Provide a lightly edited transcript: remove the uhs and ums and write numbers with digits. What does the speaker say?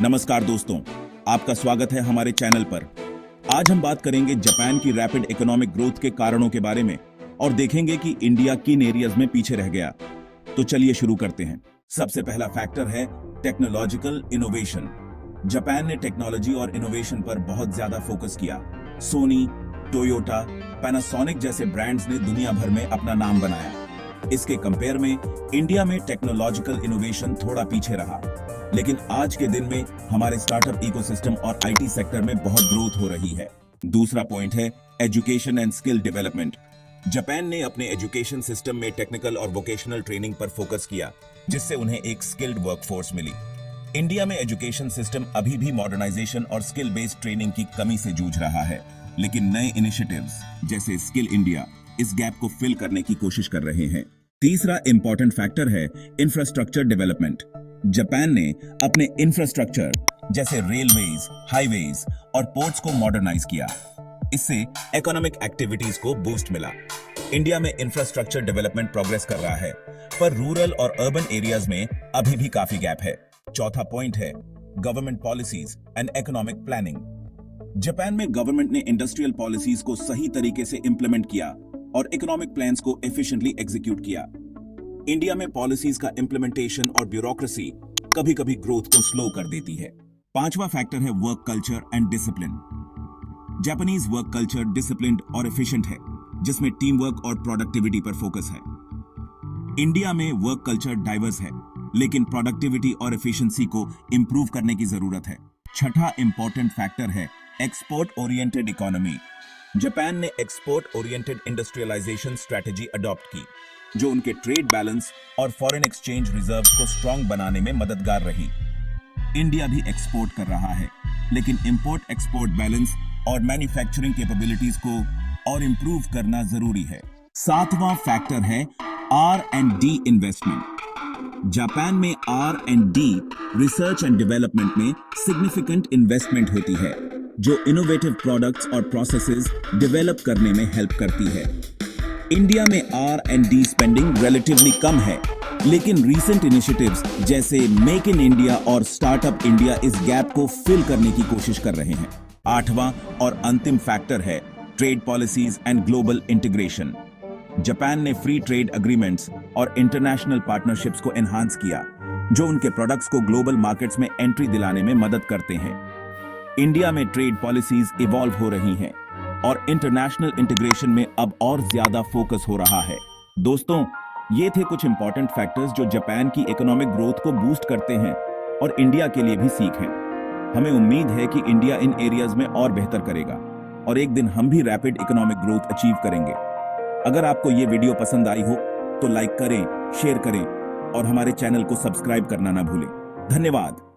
नमस्कार दोस्तों, आपका स्वागत है हमारे चैनल पर। आज हम बात करेंगे जापान की रैपिड इकोनॉमिक ग्रोथ के कारणों के बारे में और देखेंगे कि इंडिया किन एरियाज में पीछे रह गया। तो चलिए शुरू करते हैं। सबसे पहला फैक्टर है टेक्नोलॉजिकल इनोवेशन। जापान ने टेक्नोलॉजी और इनोवेशन पर बहुत ज्यादा फोकस किया। सोनी, टोयोटा, पैनासोनिक जैसे ब्रांड्स ने दुनिया भर में अपना नाम बनाया। इसके कंपेयर में इंडिया में टेक्नोलॉजिकल इनोवेशन थोड़ा पीछे रहा, लेकिन आज के दिन में हमारे स्टार्टअप इकोसिस्टम और आईटी सेक्टर में बहुत ग्रोथ हो रही है। दूसरा पॉइंट है education and skill development. Japan ने अपने एजुकेशन सिस्टम में टेक्निकल और वोकेशनल ट्रेनिंग पर फोकस किया, जिससे उन्हें एक स्किल्ड वर्कफोर्स मिली। इंडिया में एजुकेशन सिस्टम अभी भी मॉडर्नाइजेशन और स्किल बेस्ड ट्रेनिंग की कमी से जूझ रहा है, लेकिन नए इनिशिएटिव्स जैसे स्किल इंडिया इस गैप को फिल करने की कोशिश कर रहे हैं। तीसरा इंपॉर्टेंट फैक्टर है इंफ्रास्ट्रक्चर डेवलपमेंट। जापान ने अपने इंफ्रास्ट्रक्चर जैसे रेलवेज, हाईवेज और पोर्ट्स को मॉडर्नाइज किया। इससे इकोनॉमिक एक्टिविटीज को बूस्ट मिला। इंडिया में इंफ्रास्ट्रक्चर डेवलपमेंट प्रोग्रेस कर रहा है, पर रूरल और अर्बन एरियाज में अभी भी काफी गैप है। चौथा पॉइंट है government policies and economic planning. Japan में गवर्नमेंट ने इंडस्ट्रियल पॉलिसीज को सही तरीके से इंप्लीमेंट किया और इकोनॉमिक प्लान्स को एफिशिएंटली एग्जीक्यूट किया। इंडिया में पॉलिसीज का इंप्लीमेंटेशन और ब्यूरोक्रेसी कभी-कभी ग्रोथ को स्लो कर देती है। पांचवा फैक्टर है work culture and discipline. Japanese work culture disciplined और एफिशिएंट है, जिसमें टीम वर्क और प्रोडक्टिविटी पर फोकस है। इंडिया में वर्क कल्चर डाइवर्स है, लेकिन प्रोडक्टिविटी और एफिशिएंसी को इंप्रूव करने की जरूरत है। छठा इंपॉर्टेंट फैक्टर है एक्सपोर्ट ओरिएंटेड इकोनॉमी। जापान ने export oriented industrialisation strategy adopt की, जो उनके ट्रेड बैलेंस और फॉरेन एक्सचेंज रिजर्व्स को स्ट्रांग बनाने में मददगार रही। इंडिया भी एक्सपोर्ट कर रहा है, लेकिन इंपोर्ट एक्सपोर्ट बैलेंस और मैन्युफैक्चरिंग कैपेबिलिटीज को और इंप्रूव करना जरूरी है। सातवां फैक्टर है R&D इन्वेस्टमेंट। जापान में R&D रिसर्च एंड डेवलपमेंट में सिग्निफिकेंट इन्वेस्टमेंट होती है, जो इनोवेटिव प्रोडक्ट्स और प्रोसेसेस डेवलप करने में हेल्प करती है। इंडिया में R&D स्पेंडिंग रिलेटिवली कम है, लेकिन रीसेंट इनिशिएटिव्स जैसे मेक इन इंडिया और स्टार्टअप इंडिया इस गैप को फिल करने की कोशिश कर रहे हैं। आठवां और अंतिम फैक्टर है trade policies and global integration. Japan ने फ्री ट्रेड एग्रीमेंट्स और इंटरनेशनल पार्टनरशिप्स को एनहांस किया, जो उनके प्रोडक्ट्स को ग्लोबल मार्केट्स में एंट्री दिलाने में मदद करते हैं। इंडिया में ट्रेड पॉलिसीज इवॉल्व हो रही हैं और इंटरनेशनल इंटीग्रेशन में अब और ज्यादा फोकस हो रहा है। दोस्तों, ये थे कुछ इंपॉर्टेंट फैक्टर्स जो जापान की इकोनॉमिक ग्रोथ को बूस्ट करते हैं और इंडिया के लिए भी सीख हैं। हमें उम्मीद है कि इंडिया इन एरियाज में और बेहतर करेगा और एक दिन हम भी रैपिड इकोनॉमिक ग्रोथ अचीव करेंगे। अगर आपको ये वीडियो पसंद आई हो तो लाइक करें, शेयर करें और हमारे चैनल को सब्सक्राइब करना ना भूलें। धन्यवाद।